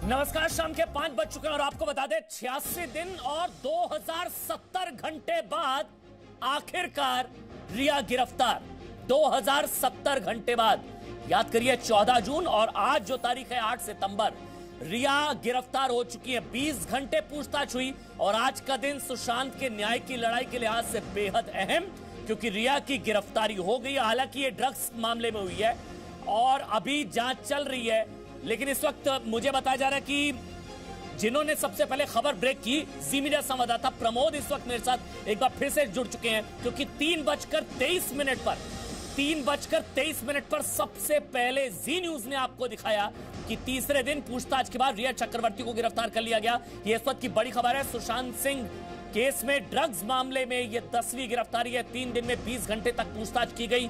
नमस्कार, शाम के 5 बज चुके हैं और आपको बता दें 86 दिन और 2070 घंटे बाद आखिरकार रिया गिरफ्तार। 2070 घंटे बाद, याद करिए 14 जून और आज जो तारीख है 8 सितंबर, रिया गिरफ्तार हो चुकी है। 20 घंटे पूछताछ हुई और आज का दिन सुशांत के न्याय की लड़ाई के लिहाज से बेहद अहम, क्योंकि रिया की गिरफ्तारी हो गई। हालांकि ये ड्रग्स मामले में हुई है और अभी जांच चल रही है, लेकिन इस वक्त मुझे बताया जा रहा है कि जिन्होंने सबसे पहले खबर ब्रेक की, जी मीडिया संवाददाता प्रमोद इस वक्त मेरे साथ एक बार फिर से जुड़ चुके हैं, क्योंकि 3:23 मिनट पर सबसे पहले जी न्यूज ने आपको दिखाया कि तीसरे दिन पूछताछ के बाद रिया चक्रवर्ती को गिरफ्तार कर लिया गया। ये इस वक्त की बड़ी खबर है। सुशांत सिंह केस में ड्रग्स मामले में यह 10वीं गिरफ्तारी है। 3 दिन में 20 घंटे तक पूछताछ की गई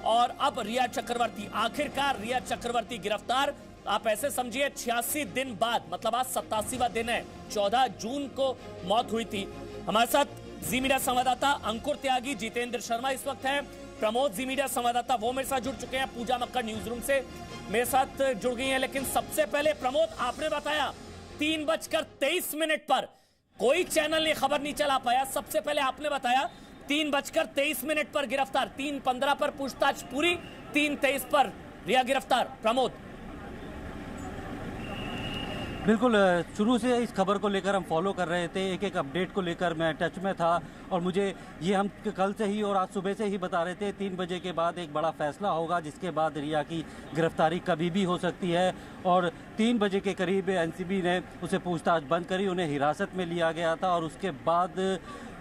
और अब रिया चक्रवर्ती, आखिरकार रिया चक्रवर्ती गिरफ्तार। आप ऐसे समझिए 86 दिन बाद, मतलब आज 87वां दिन है। 14 जून को मौत हुई थी। हमारे साथ जी मीडिया संवाददाता अंकुर त्यागी, जितेंद्र शर्मा इस वक्त है, प्रमोद जी मीडिया संवाददाता वो मेरे साथ जुड़ चुके हैं, पूजा मक्कड़ न्यूज रूम से मेरे साथ जुड़ गई हैं। लेकिन सबसे पहले प्रमोद, आपने बताया 3:23 पर कोई चैनल ये खबर नहीं चला पाया। सबसे पहले आपने बताया 3:23 पर गिरफ्तार, 3:15 पर पूछताछ पूरी, 3:23 पर रिया गिरफ्तार। प्रमोद, बिल्कुल, शुरू से इस खबर को लेकर हम फॉलो कर रहे थे, एक एक अपडेट को लेकर मैं टच में था और मुझे ये हम कल से ही और आज सुबह से ही बता रहे थे 3 बजे के बाद एक बड़ा फैसला होगा, जिसके बाद रिया की गिरफ्तारी कभी भी हो सकती है। और 3 बजे के करीब एनसीबी ने उसे पूछताछ बंद करी, उन्हें हिरासत में लिया गया था और उसके बाद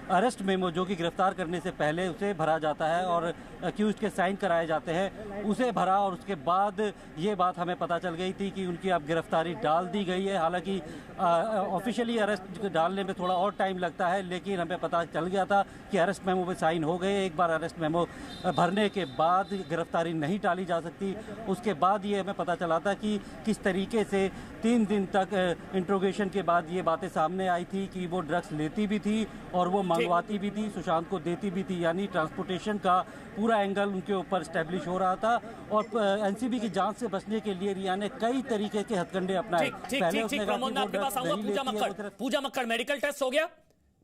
अरेस्ट मेमो, जो कि गिरफ्तार करने से पहले उसे भरा जाता है और अक्यूज़ के साइन कराए जाते हैं, उसे भरा और उसके बाद ये बात हमें पता चल गई थी कि उनकी अब गिरफ्तारी डाल दी गई है। हालांकि ऑफिशियली अरेस्ट डालने में थोड़ा और टाइम लगता है, लेकिन हमें पता चल गया था कि अरेस्ट मेमो पे साइन हो गए। एक बार अरेस्ट मेमो भरने के बाद गिरफ्तारी नहीं टाली जा सकती। उसके बाद ये हमें पता चला था कि किस तरीके से 3 दिन तक इंट्रोगेशन के बाद ये बातें सामने आई थी कि वो ड्रग्स लेती भी थी और वो मंगवाती भी थी, सुशांत को देती भी थी, यानी ट्रांसपोर्टेशन का पूरा एंगल उनके ऊपर स्टैब्लिश हो रहा था। और एनसीबी की जांच से बचने के लिए रिया ने कई तरीके के हथकंडे अपनाए। पहले उसने पूजा मक्कड़ मेडिकल टेस्ट हो गया।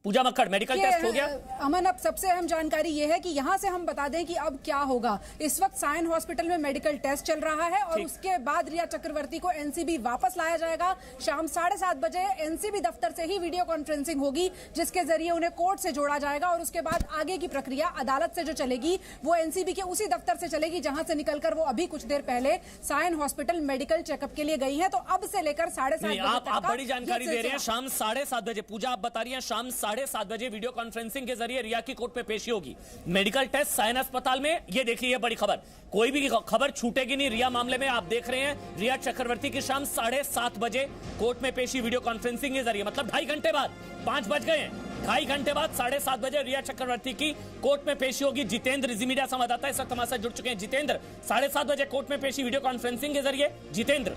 पूजा मक्कड़ मेडिकल टेस्ट हो गया। अमन, अब सबसे अहम जानकारी यह है कि यहां से हम बता दें कि अब क्या होगा। इस वक्त सायन हॉस्पिटल में मेडिकल टेस्ट चल रहा है और उसके बाद रिया चक्रवर्ती को एनसीबी वापस लाया जाएगा। शाम 7:30 बजे एनसीबी दफ्तर से ही वीडियो कॉन्फ्रेंसिंग होगी, जिसके जरिए उन्हें कोर्ट से जोड़ा जाएगा और उसके बाद आगे की प्रक्रिया अदालत से जो चलेगी वो एनसीबी के उसी दफ्तर से चलेगी जहां से निकलकर वो अभी कुछ देर पहले सायन हॉस्पिटल मेडिकल चेकअप के लिए गई है। तो अब से लेकर 7:30 बजे आप बड़ी जानकारी दे रहे हैं। शाम 7:30 बजे, पूजा आप बता रही हैं, शाम 7:30 बजे वीडियो कॉन्फ्रेंसिंग के जरिए रिया की कोर्ट में पेशी होगी। मेडिकल टेस्ट सायन अस्पताल में। ये देखिए, ये बड़ी खबर, कोई भी खबर छूटेगी नहीं रिया मामले में। आप देख रहे हैं रिया चक्रवर्ती की शाम 7:30 बजे कोर्ट में पेशी वीडियो कॉन्फ्रेंसिंग के जरिए, मतलब 2.5 घंटे बाद, 5 बज गए हैं, 2.5 घंटे बाद 7:30 बजे रिया चक्रवर्ती की कोर्ट में पेशी होगी। जितेंद्र, जी मीडिया संवाददाता इस वक्त हमारे साथ जुड़ चुके हैं। जितेंद्र, 7:30 बजे कोर्ट में पेशी वीडियो कॉन्फ्रेंसिंग के जरिए। जितेंद्र,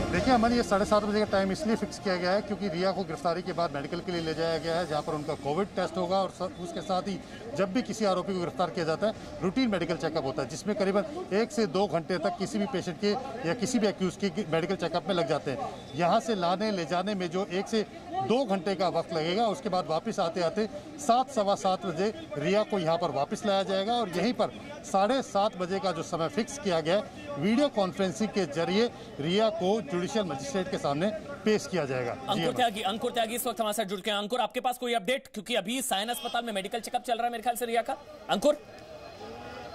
देखिए अमन, ये 7:30 बजे का टाइम इसलिए फिक्स किया गया है क्योंकि रिया को गिरफ्तारी के बाद मेडिकल के लिए ले जाया गया है, जहां पर उनका कोविड टेस्ट होगा और उसके साथ ही जब भी किसी आरोपी को गिरफ्तार किया जाता है रूटीन मेडिकल चेकअप होता है, जिसमें करीबन 1 से 2 घंटे तक किसी भी पेशेंट के या किसी भी एक्यूज के मेडिकल चेकअप में लग जाते हैं। यहाँ से लाने ले जाने में जो 1 से 2 घंटे का वक्त लगेगा, उसके बाद वापस आते आते 7, सवा 7 बजे रिया को यहाँ पर वापस लाया जाएगा और यहीं पर 7:30 बजे का जो समय फिक्स किया गया है, वीडियो कॉन्फ्रेंसिंग के जरिए रिया को जुडिशियल मजिस्ट्रेट के सामने पेश किया जाएगा। अंकुर त्यागी इस वक्त हमारे साथ जुड़ के हैं। अंकुर, आपके पास कोई अपडेट, क्योंकि अभी सायन अस्पताल में मेडिकल चेकअप चल रहा है मेरे ख्याल से रिया का। अंकुर,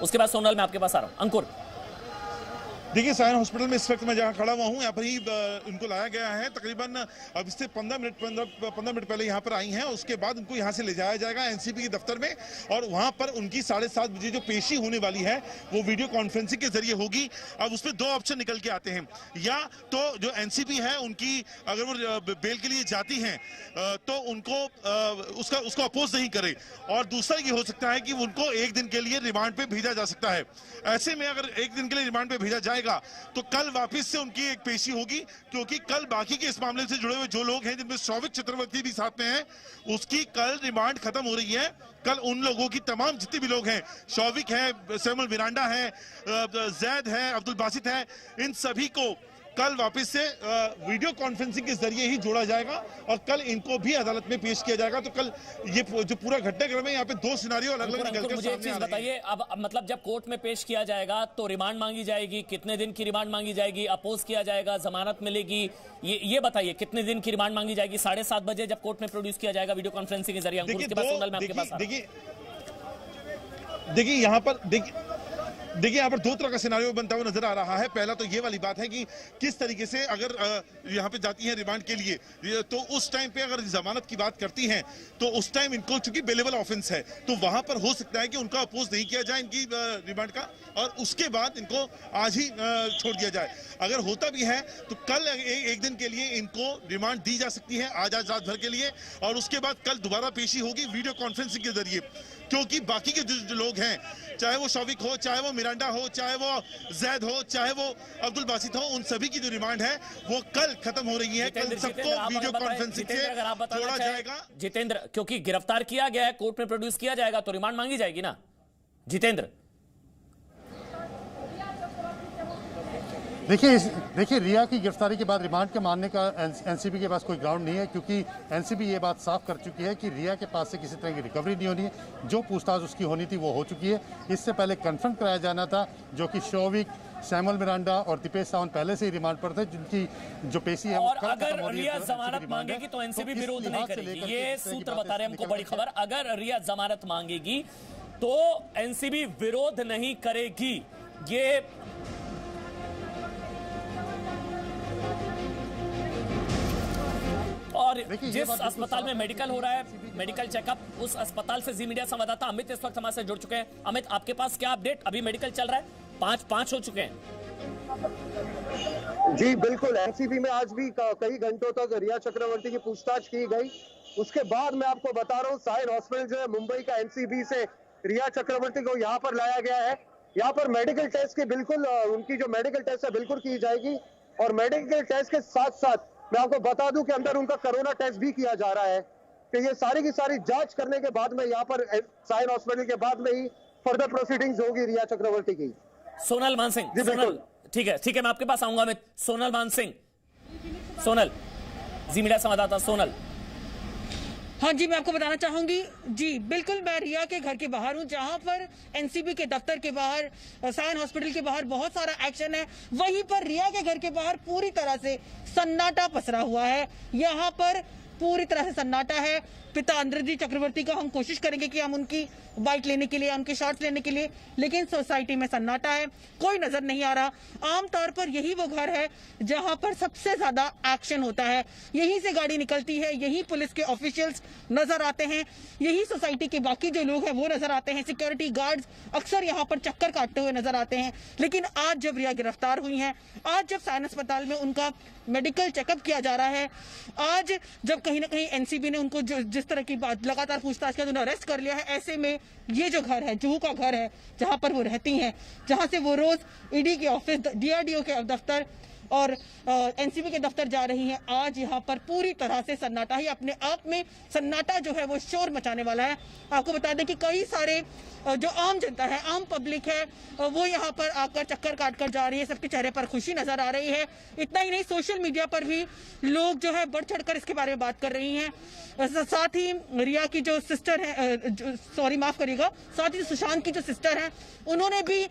उसके बाद सोनल मैं आपके पास आ रहा हूं। अंकुर, देखिए, सायन हॉस्पिटल में इस वक्त मैं जहाँ खड़ा हुआ हूँ, यहाँ पर ही उनको लाया गया है। तकरीबन अब इससे 15 मिनट पहले यहाँ पर आई हैं। उसके बाद उनको यहाँ से ले जाया जाएगा एनसीबी के दफ्तर में और वहाँ पर उनकी 7:30 बजे जो पेशी होने वाली है वो वीडियो कॉन्फ्रेंसिंग के जरिए होगी। अब उसमें 2 ऑप्शन निकल के आते हैं, या तो जो एनसीबी है उनकी अगर वो बेल के लिए जाती हैं तो उनको उसको अपोज नहीं करे, और दूसरा ये हो सकता है कि उनको 1 दिन के लिए रिमांड पे भेजा जा सकता है। ऐसे में अगर 1 दिन के लिए रिमांड पे भेजा जाए जाएगा तो कल वापस से उनकी एक पेशी होगी, क्योंकि कल बाकी के इस मामले से जुड़े हुए जो लोग हैं, जिनमें शौविक चक्रवर्ती भी साथ में हैं, उसकी कल रिमांड खत्म हो रही है। कल उन लोगों की तमाम जितने भी लोग हैं, शौविक है, सैमुअल मिरांडा है, जैद है, अब्दुल बासित है, इन सभी को कल वापस से वीडियो कॉन्फ्रेंसिंग के जरिए ही जोड़ा जाएगा और कल इनको भी अदालत में पेश किया जाएगा। तो कल ये जो पूरा घटनाक्रम है, यहाँ पे दो सिनारियो अलग अलग निकल कर मुझे एक चीज बताइए, अब मतलब जब कोर्ट में पेश किया जाएगा तो रिमांड मांगी जाएगी, कितने दिन की रिमांड मांगी जाएगी, अपोज किया जाएगा, जमानत मिलेगी, ये बताइए कितने दिन की रिमांड मांगी जाएगी? 7:30 बजे जब कोर्ट में प्रोड्यूस किया जाएगा वीडियो कॉन्फ्रेंसिंग के जरिए। देखिए यहाँ पर देखिए यहाँ पर दो तरह का सिनारियो बनता हुआ नजर आ रहा है। पहला तो ये वाली बात है कि किस तरीके से अगर यहाँ पे जाती है रिमांड के लिए, तो उस टाइम पे अगर जमानत की बात करती हैं तो उस टाइम इनको चूंकि बेलेबल ऑफेंस है तो वहां पर हो सकता है कि उनका अपोज नहीं किया जाए इनकी रिमांड का, और उसके बाद इनको आज ही छोड़ दिया जाए। अगर होता भी है तो कल एक दिन के लिए इनको रिमांड दी जा सकती है, आज रात भर के लिए, और उसके बाद कल दोबारा पेशी होगी वीडियो कॉन्फ्रेंसिंग के जरिए, क्योंकि बाकी के जो लोग हैं, चाहे वो शौविक हो, चाहे वो मिरांडा हो, चाहे वो जैद हो, चाहे वो अब्दुल बासित हो, उन सभी की जो रिमांड है वो कल खत्म हो रही है। कल सबको वीडियो कॉन्फ्रेंसिंग से जोड़ा जाएगा। जितेंद्र, क्योंकि गिरफ्तार किया गया है, कोर्ट में प्रोड्यूस किया जाएगा तो रिमांड मांगी जाएगी ना जितेंद्र? देखिए रिया की गिरफ्तारी के बाद रिमांड के मानने का एनसीबी के पास कोई ग्राउंड नहीं है, क्योंकि एनसीबी ये बात साफ कर चुकी है कि रिया के पास से किसी तरह की रिकवरी नहीं होनी है। जो पूछताछ उसकी होनी थी वो हो चुकी है। इससे पहले कन्फर्म कराया जाना था, जो कि शौविक, सैमुअल मिरांडा और दीपेश सावंत पहले से ही रिमांड पर थे, जिनकी जो पेशी है। और अगर रिया जमानत मांगेगी तो एनसीबी विरोध नहीं करेगी, ये सूत्र बता रहे हैं हमको। बड़ी खबर, अगर रिया जमानत मांगेगी तो एनसीबी विरोध नहीं करेगी। ये और जिस अस्पताल में मेडिकल हो रहा है, मेडिकल चेकअप, उस अस्पताल से जी मीडिया संवाददाता अमित इस वक्त हमारे साथ जुड़ चुके हैं। अमित, आपके पास क्या अपडेट? अभी मेडिकल चल रहा है, 5 हो चुके हैं। जी बिल्कुल, एनसीबी में आज भी कई घंटों तक रिया चक्रवर्ती की पूछताछ की गई। उसके बाद मैं आपको बता रहा हूँ, साइन हॉस्पिटल जो है मुंबई का, एनसीबी से रिया चक्रवर्ती को यहाँ पर लाया गया है। यहाँ पर मेडिकल टेस्ट की बिल्कुल उनकी जो मेडिकल टेस्ट है बिल्कुल की जाएगी, और मेडिकल टेस्ट के साथ साथ मैं आपको बता दूं कि अंदर उनका कोरोना टेस्ट भी किया जा रहा है। कि ये सारी की सारी जांच करने के बाद में यहाँ पर साइन हॉस्पिटल के बाद में ही फर्दर प्रोसीडिंग्स होगी रिया चक्रवर्ती की। सोनल मानसिंह, सोनल, ठीक है, मैं आपके पास आऊंगा। मैं सोनल मानसिंह, सोनल जी मीडिया संवाददाता सोनल। हाँ जी, मैं आपको बताना चाहूंगी जी, बिल्कुल मैं रिया के घर के बाहर हूँ, जहाँ पर एनसीबी के दफ्तर के बाहर, साइन हॉस्पिटल के बाहर बहुत सारा एक्शन है। वहीं पर रिया के घर के बाहर पूरी तरह से सन्नाटा पसरा हुआ है। यहाँ पर पूरी तरह से सन्नाटा है। पिता इंद्रजीत चक्रवर्ती का हम कोशिश करेंगे कि हम उनकी बाइट लेने के लिए, उनके शॉट्स लेने के लिए, लेकिन सोसाइटी में सन्नाटा है, कोई नजर नहीं आ रहा। आमतौर पर यही वो घर है जहां पर सबसे ज्यादा एक्शन होता है। यहीं से गाड़ी निकलती है, यहीं पुलिस के ऑफिशियल्स नजर आते हैं, यही सोसाइटी के बाकी जो लोग हैं वो नजर आते हैं। सिक्योरिटी गार्ड्स अक्सर यहाँ पर चक्कर काटते हुए नजर आते हैं। लेकिन आज जब रिया गिरफ्तार हुई है, आज जब साइन अस्पताल में उनका मेडिकल चेकअप किया जा रहा है, आज जब कहीं ना कहीं एनसीबी ने उनको जिस तरह की बात लगातार पूछताछ किया, उन्हें अरेस्ट कर लिया है, ऐसे में ये जो घर है, जुहू का घर है, जहां पर वो रहती हैं, जहां से वो रोज ईडी के ऑफिस, डीआरडीओ के दफ्तर और एनसीबी के दफ्तर जा रही हैं, आज यहाँ पर पूरी तरह से सन्नाटा ही अपने आप में सन्नाटा जो है वो शोर मचाने वाला है। आपको बता दें कि कई सारे जो आम जनता है, आम पब्लिक है, वो यहाँ पर आकर चक्कर काट कर जा रही है, सबके चेहरे पर खुशी नजर आ रही है। इतना ही नहीं, सोशल मीडिया पर भी लोग जो है बढ़ चढ़कर इसके बारे में बात कर रही हैं। साथ ही रिया की जो सिस्टर है, सॉरी माफ करिएगा, साथ ही सुशांत की जो सिस्टर है, उन्होंने भी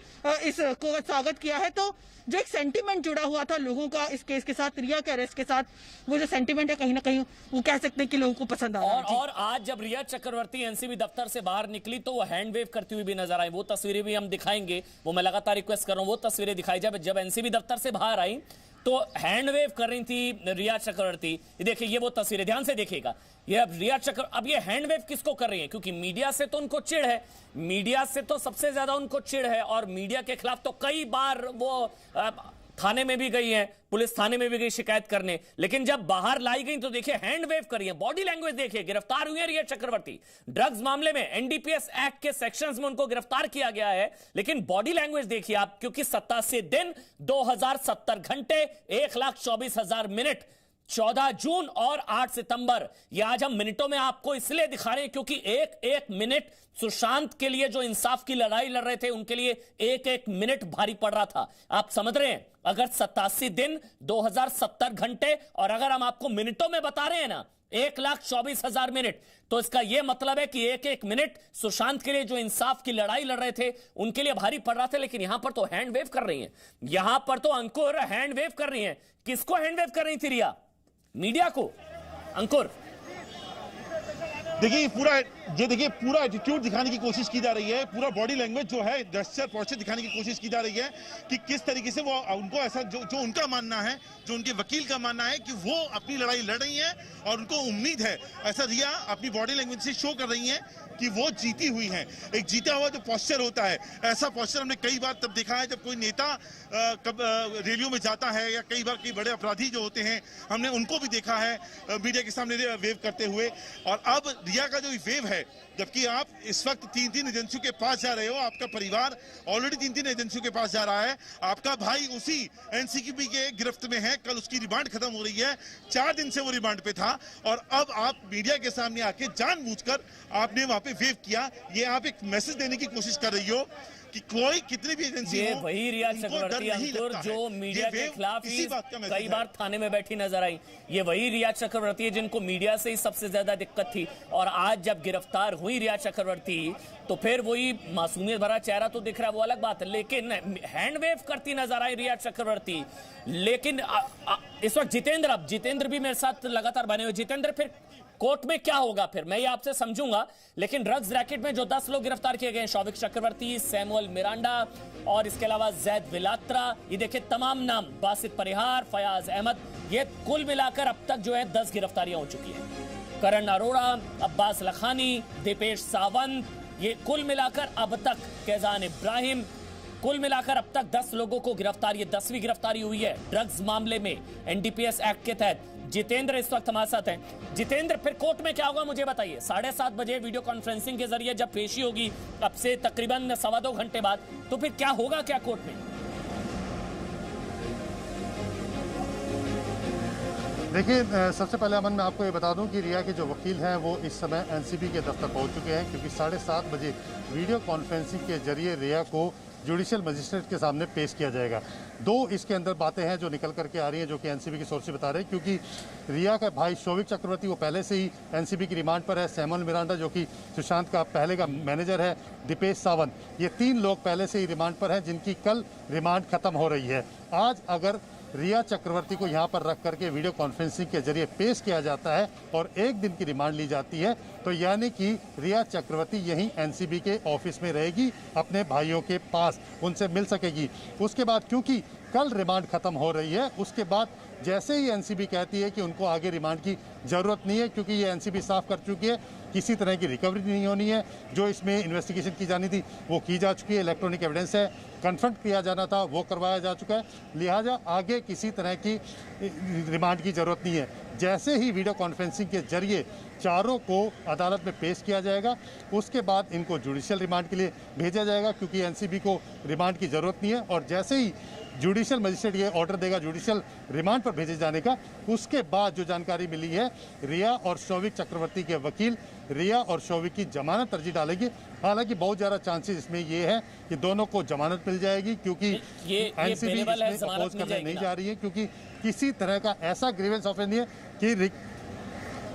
इसको स्वागत किया है। तो जो एक सेंटीमेंट जुड़ा हुआ था लोगों का इस केस के साथ, रिया के अरेस्ट के साथ, वो जो सेंटीमेंट है कहीं ना कहीं वो कह सकते हैं कि लोगों को पसंद आया। और आज जब रिया चक्रवर्ती एनसीबी दफ्तर से बाहर निकली तो वो हैंड वेव करती हुई भी नजर आई। वो तस्वीरें भी हम दिखाएंगे, वो मैं लगातार रिक्वेस्ट कर रहा हूं वो तस्वीरें दिखाई जाए। जब एनसीबी दफ्तर से बाहर आई तो हैंड वेव कर रही थी रिया चक्रवर्ती। देखिए, ये वो तस्वीरें, ध्यान से देखिएगा। ये अब रिया अब ये हैंड वेव किसको कर रही है? क्योंकि मीडिया से तो उनको चिढ़ है, मीडिया से तो सबसे ज्यादा उनको चिढ़ है, और मीडिया के खिलाफ तो कई बार वो थाने में भी गई हैं, पुलिस थाने में भी गई शिकायत करने, लेकिन जब बाहर लाई गई तो देखिए हैंड वेव कर रही है, बॉडी लैंग्वेज देखिए। गिरफ्तार हुई है रिया चक्रवर्ती ड्रग्स मामले में, एनडीपीएस एक्ट के सेक्शंस में उनको गिरफ्तार किया गया है, लेकिन बॉडी लैंग्वेज देखिए आप, क्योंकि 87 दिन 2070 घंटे 1,24,000 मिनट, 14 जून और 8 सितंबर, ये आज हम मिनटों में आपको इसलिए दिखा रहे हैं क्योंकि एक एक मिनट सुशांत के लिए जो इंसाफ की लड़ाई लड़ रहे थे उनके लिए एक एक मिनट भारी पड़ रहा था। आप समझ रहे हैं, अगर 87 दिन 2070 घंटे और अगर हम आपको मिनटों में बता रहे हैं ना 1,24,000 मिनट, तो इसका यह मतलब है कि एक एक मिनट सुशांत के लिए जो इंसाफ की लड़ाई लड़ रहे थे उनके लिए भारी पड़ रहा था। लेकिन यहां पर तो हैंड वेव कर रही हैं, यहां पर तो अंकुर हैंड वेव कर रही हैं। किसको हैंड वेव कर रही थी रिया? मीडिया को। अंकुर देखिए पूरा एटीट्यूड दिखाने की कोशिश की जा रही है, पूरा बॉडी लैंग्वेज जो है, जेस्चर पॉस्चर दिखाने की कोशिश की जा रही है कि किस तरीके से वो उनको ऐसा जो उनका मानना है, जो उनके वकील का मानना है कि वो अपनी लड़ाई लड़ रही है और उनको उम्मीद है, ऐसा रिया अपनी बॉडी लैंग्वेज से शो कर रही है कि वो जीती हुई हैं। एक जीता हुआ जो पॉस्चर होता है, ऐसा पॉस्चर हमने कई बार तब देखा है जब कोई नेता रैलियों में जाता है, या कई बार कई बड़े अपराधी जो होते हैं हमने उनको भी देखा है मीडिया के सामने वेव करते हुए। और अब रिया का जो वेव है, जबकि आप इस वक्त 3 एजेंसियों के पास जा रहे हो, आपका परिवार ऑलरेडी 3 एजेंसियों के पास जा रहा है, आपका भाई उसी एनसीबी के गिरफ्त में है, कल उसकी रिमांड खत्म हो रही है, 4 दिन से वो रिमांड पे था, और अब आप मीडिया के सामने आके जानबूझकर आपने वहां पे वेव किया। ये आप एक मैसेज देने की कोशिश कर रही हो कि कोई कितनी भी एजेंसी ये वही रिया चक्रवर्ती अंकुर जो मीडिया के खिलाफ ही कई बार थाने में बैठी नजर आई, ये वही रिया चक्रवर्ती है जिनको मीडिया से ही सबसे ज्यादा दिक्कत थी। और आज जब गिरफ्तार हुई रिया चक्रवर्ती तो फिर वही मासूमियत भरा चेहरा तो दिख रहा है, वो अलग बात है, लेकिन हैंड वेव करती नजर आई रिया चक्रवर्ती। लेकिन इस वक्त जितेंद्र भी मेरे साथ लगातार बने हुए। जितेंद्र, फिर कोर्ट में क्या होगा? फिर मैं ये आपसे समझूंगा, लेकिन ड्रग्स रैकेट में जो 10 लोग गिरफ्तार किए गए हैं, शौविक चक्रवर्ती, सैमुअल मिरांडा और इसके अलावा जैद विलात्रा, ये देखिए तमाम नाम, बासित परिहार, फयाज अहमद, ये कुल मिलाकर अब तक जो है 10 गिरफ्तारियां हो चुकी हैं। करण अरोड़ा, अब्बास लखानी, दीपेश सावंत, ये कुल मिलाकर अब तक, कैजान इब्राहिम, कुल मिलाकर अब तक 10 लोगों को गिरफ्तार, ये 10वीं गिरफ्तारी हुई है ड्रग्स मामले में एनडीपीएस एक्ट के तहत। जितेंद्र इस वक्त हमारे साथ हैं। जितेंद्र, फिर कोर्ट में क्या होगा मुझे बताइए। 7:30 बजे वीडियो कॉन्फ्रेंसिंग के जरिए जब पेशी होगी, अब से तकरीबन 2.25 घंटे बाद, तो फिर क्या होगा क्या कोर्ट में? देखिए, सबसे पहले अमन मैं आपको ये बता दूं कि रिया के जो वकील हैं वो इस समय एनसीबी के दफ्तर पहुंच चुके हैं, क्योंकि 7:30 बजे वीडियो कॉन्फ्रेंसिंग के जरिए रिया को जुडिशियल मजिस्ट्रेट के सामने पेश किया जाएगा। 2 इसके अंदर बातें हैं जो निकल करके आ रही हैं, जो कि एनसीबी की सोर्स से बता रहे हैं, क्योंकि रिया का भाई शौविक चक्रवर्ती वो पहले से ही एनसीबी की रिमांड पर है, सैमुअल मिरांडा जो कि सुशांत का पहले का मैनेजर है, दीपेश सावंत, ये 3 लोग पहले से ही रिमांड पर हैं, जिनकी कल रिमांड खत्म हो रही है। आज अगर रिया चक्रवर्ती को यहाँ पर रख करके वीडियो कॉन्फ्रेंसिंग के जरिए पेश किया जाता है और 1 दिन की रिमांड ली जाती है, तो यानी कि रिया चक्रवर्ती यहीं एनसीबी के ऑफिस में रहेगी, अपने भाइयों के पास उनसे मिल सकेगी। उसके बाद क्योंकि कल रिमांड खत्म हो रही है, उसके बाद जैसे ही एनसीबी कहती है कि उनको आगे रिमांड की ज़रूरत नहीं है, क्योंकि ये एनसीबी साफ कर चुकी है किसी तरह की रिकवरी नहीं होनी है, जो इसमें इन्वेस्टिगेशन की जानी थी वो की जा चुकी है, इलेक्ट्रॉनिक एविडेंस है, कन्फ्रंट किया जाना था वो करवाया जा चुका है, लिहाजा आगे किसी तरह की रिमांड की ज़रूरत नहीं है। जैसे ही वीडियो कॉन्फ्रेंसिंग के जरिए चारों को अदालत में पेश किया जाएगा, उसके बाद इनको जुडिशियल रिमांड के लिए भेजा जाएगा, क्योंकि एनसीबी को रिमांड की ज़रूरत नहीं है। और जैसे ही जुडिशियल मजिस्ट्रेट ये ऑर्डर देगा जुडिशियल रिमांड पर भेजे जाने का, उसके बाद जो जानकारी मिली है, रिया और शौविक चक्रवर्ती के वकील रिया और शौविक की जमानत अर्जी डालेगी। हालांकि बहुत ज़्यादा चांसेस इसमें ये है कि दोनों को जमानत मिल जाएगी, क्योंकि एनसीबी इसमें अपोज करने नहीं जा रही है, क्योंकि किसी तरह का ऐसा ग्रीवेंस ऑफेंस नहीं है कि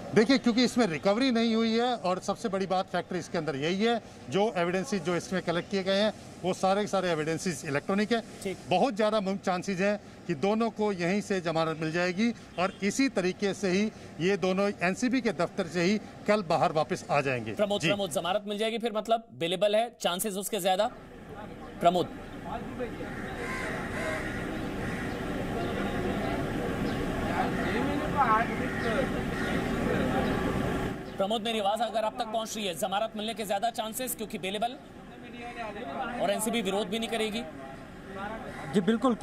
देखिए, क्योंकि इसमें रिकवरी नहीं हुई है। और सबसे बड़ी बात फैक्टर इसके अंदर यही है, जो एविडेंसेस जो इसमें कलेक्ट किए गए हैं वो सारे के सारे एविडेंसेस इलेक्ट्रॉनिक है। बहुत ज़्यादा चांसेस हैं कि दोनों को यहीं से जमानत मिल जाएगी, और इसी तरीके से ही ये दोनों एनसीबी के दफ्तर से ही कल बाहर वापस आ जाएंगे। प्रमोद, जमानत मिल जाएगी फिर, मतलब बेलेबल है, चांसेस उसके ज्यादा। प्रमोद, मेरी आवाज अगर आप तक पहुंच रही है, जमानत मिलने के ज्यादा चांसेस, क्योंकि बेलेबल और एनसीबी विरोध भी नहीं करेगी। जी बिल्कुल,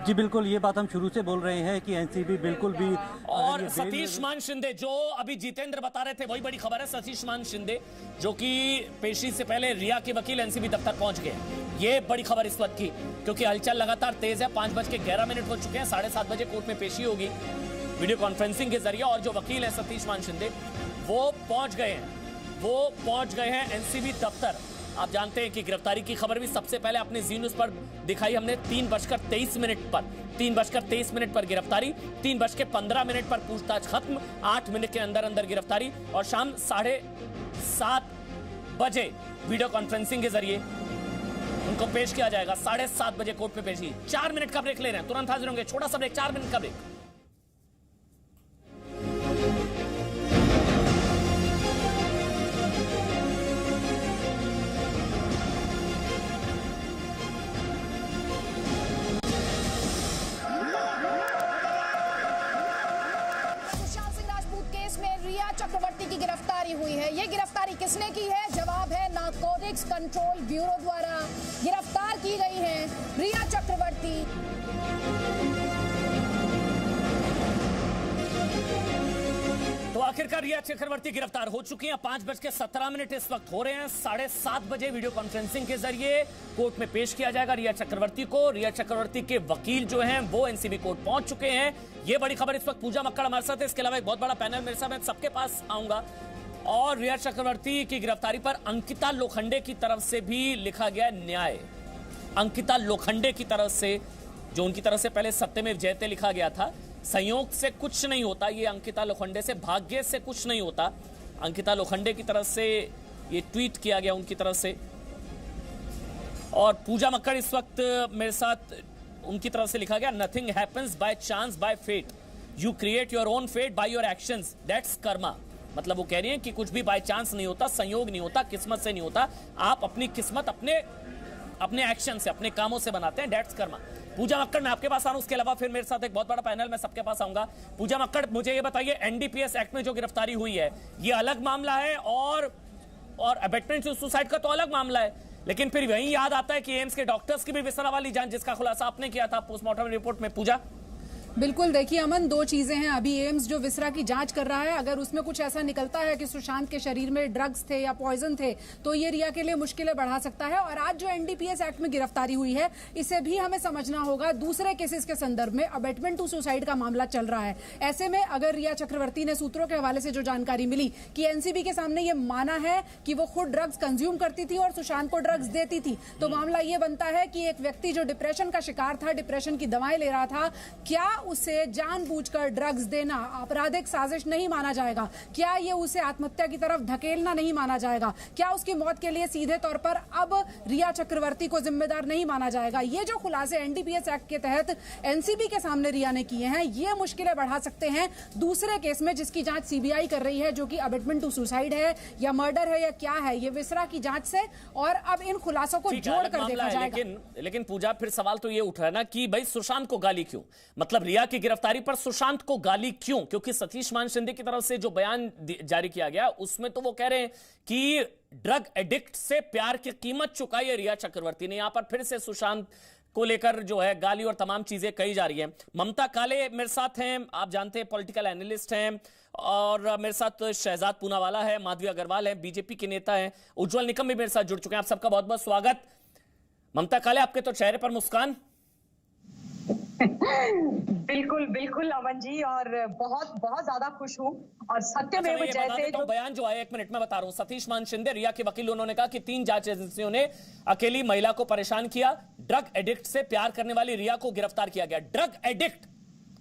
जी बिल्कुल, ये बात हम शुरू से बोल रहे हैं कि एनसीबी बिल्कुल भी। और सतीश मान शिंदे, जो अभी जितेंद्र बता रहे थे वही बड़ी खबर है। सतीश मान शिंदे जो कि पेशी से पहले रिया के वकील एनसीबी दफ्तर पहुंच गए, ये बड़ी खबर इस वक्त की, क्योंकि हलचल लगातार तेज है। 5:11 हो चुके हैं, 7:30 बजे कोर्ट में पेशी होगी वीडियो कॉन्फ्रेंसिंग के जरिए, और जो वकील है सतीश मान शिंदे वो पहुंच गए हैं एनसीबी दफ्तर। आप जानते हैं कि गिरफ्तारी की खबर भी सबसे पहले अपने जी न्यूज़ पर दिखाई हमने। 3:23 पर गिरफ्तारी, 3:15 पर पूछताछ खत्म, 8 मिनट के अंदर गिरफ्तारी, और शाम 7:30 बजे वीडियो कॉन्फ्रेंसिंग के जरिए उनको पेश किया जाएगा। 7:30 बजे कोर्ट में पेशी। 4 मिनट का ब्रेक ले रहे हैं, तुरंत हाजिर होंगे। छोटा सा ब्रेक, 4 मिनट का ब्रेक। चक्रवर्ती की गिरफ्तारी हुई है। ये गिरफ्तारी किसने की है? जवाब है नारकोटिक्स कंट्रोल ब्यूरो द्वारा गिरफ्तार की गई है रिया चक्रवर्ती। तो आखिरकार रिया चक्रवर्ती गिरफ्तार हो चुकी हैं। 5:17 इस वक्त हो रहे हैं। 7:30 बजे वीडियो कॉन्फ्रेंसिंग के जरिए कोर्ट में पेश किया जाएगा रिया चक्रवर्ती को। रिया चक्रवर्ती के वकील जो हैं वो एनसीबी कोर्ट पहुंच चुके हैं। ये बड़ी खबर इस वक्त। पूजा मक्कड़ हमारे साथ है, इसके अलावा एक बहुत बड़ा पैनल मेरे साथ, मैं सबके पास आऊंगा। और रिया चक्रवर्ती की गिरफ्तारी पर अंकिता लोखंडे की तरफ से भी लिखा गया न्याय। अंकिता लोखंडे की तरफ से, जो उनकी तरफ से पहले सत्यमेव जयते लिखा गया था, संयोग से कुछ नहीं होता, ये अंकिता लोखंडे से, भाग्य से कुछ नहीं होता। अंकिता लोखंडे की तरफ से ये ट्वीट किया गया उनकी तरफ से। और पूजा मक्कड़ इस वक्त मेरे साथ, उनकी तरफ से लिखा गया nothing happens by chance by fate, you create your own fate by your actions, that's karma. मतलब वो कह रही हैं कि कुछ भी बाय चांस नहीं होता, संयोग नहीं होता, किस्मत से नहीं होता, आप अपनी किस्मत अपने एक्शन से, अपने कामों से बनाते हैं, दैट्स कर्मा। पूजा मक्कड़, मैं आपके पास आ रहा हूं, उसके अलावा फिर मेरे साथ एक बहुत बड़ा पैनल, मैं सबके पास आऊंगा। पूजा मक्कड़, मुझे ये बताइए, एनडीपीएस एक्ट में जो गिरफ्तारी हुई है ये अलग मामला है, और अबेटमेंट टू सुसाइड का तो अलग मामला है, लेकिन फिर वही याद आता है कि एम्स के डॉक्टर्स की भी विसरा वाली जांच, जिसका खुलासा आपने किया था पोस्टमार्टम रिपोर्ट में। पूजा, बिल्कुल, देखिए अमन, दो चीजें हैं। अभी एम्स जो विसरा की जांच कर रहा है, अगर उसमें कुछ ऐसा निकलता है कि सुशांत के शरीर में ड्रग्स थे या पॉइजन थे, तो ये रिया के लिए मुश्किलें बढ़ा सकता है। और आज जो एनडीपीएस एक्ट में गिरफ्तारी हुई है, इसे भी हमें समझना होगा दूसरे केसेस के संदर्भ में। अबेटमेंट टू सुसाइड का मामला चल रहा है। ऐसे में अगर रिया चक्रवर्ती ने, सूत्रों के हवाले से जो जानकारी मिली कि एनसीबी के सामने ये माना है कि वो खुद ड्रग्स कंज्यूम करती थी और सुशांत को ड्रग्स देती थी, तो मामला ये बनता है कि एक व्यक्ति जो डिप्रेशन का शिकार था, डिप्रेशन की दवाएं ले रहा था, क्या उसे जानबूझकर ड्रग्स देना आपराधिक साजिश नहीं माना जाएगा? क्या ये उसे आत्महत्या की तरफ धकेलना नहीं माना जाएगा? क्या उसकी मौत के लिए सीधे तौर पर अब रिया चक्रवर्ती को जिम्मेदार नहीं माना जाएगा? ये जो खुलासे एनडीपीएस एक्ट के तहत एनसीबी के सामने रिया ने किए हैं, ये मुश्किलें बढ़ा सकते हैं दूसरे केस में जिसकी जांच सीबीआई कर रही है, जो कि अबेटमेंट टू सुसाइड है या मर्डर है या क्या है, ये विसरा की जांच से। और अब इन खुलासों को जोड़कर देखा जाएगा। लेकिन पूजा, फिर सवाल तो ये उठ रहा है ना कि भाई सुशांत को गाली क्यों? मतलब रिया की गिरफ्तारी पर सुशांत को गाली क्यों? क्योंकि सतीश मान शिंदे की तरफ से जो बयान जारी किया गया उसमें तो वो कह रहे हैं कि ड्रग एडिक्ट से प्यार की कीमत चुकाई है रिया चक्रवर्ती ने। यहां पर फिर से सुशांत को लेकर जो है गाली और तमाम चीजें कही जा रही हैं। ममता काले मेरे साथ हैं, आप जानते हैं पॉलिटिकल एनालिस्ट हैं, और मेरे साथ शहजाद पूनावाला है, माधवी अग्रवाल है, बीजेपी के नेता हैं, उज्जवल निकम भी मेरे साथ जुड़ चुके हैं। आप सबका बहुत बहुत स्वागत। ममता काले, आपके तो चेहरे पर मुस्कान। बिल्कुल बिल्कुल अमन जी, और बहुत बहुत ज्यादा खुश हूँ। और सत्यमेव जयते जो बयान जो आया, 1 मिनट में बता रहा हूँ, सतीश मान शिंदे रिया के वकील, उन्होंने कहा कि 3 जांच एजेंसियों ने अकेली महिला को परेशान किया, ड्रग एडिक्ट से प्यार करने वाली रिया को गिरफ्तार किया गया। ड्रग एडिक्ट,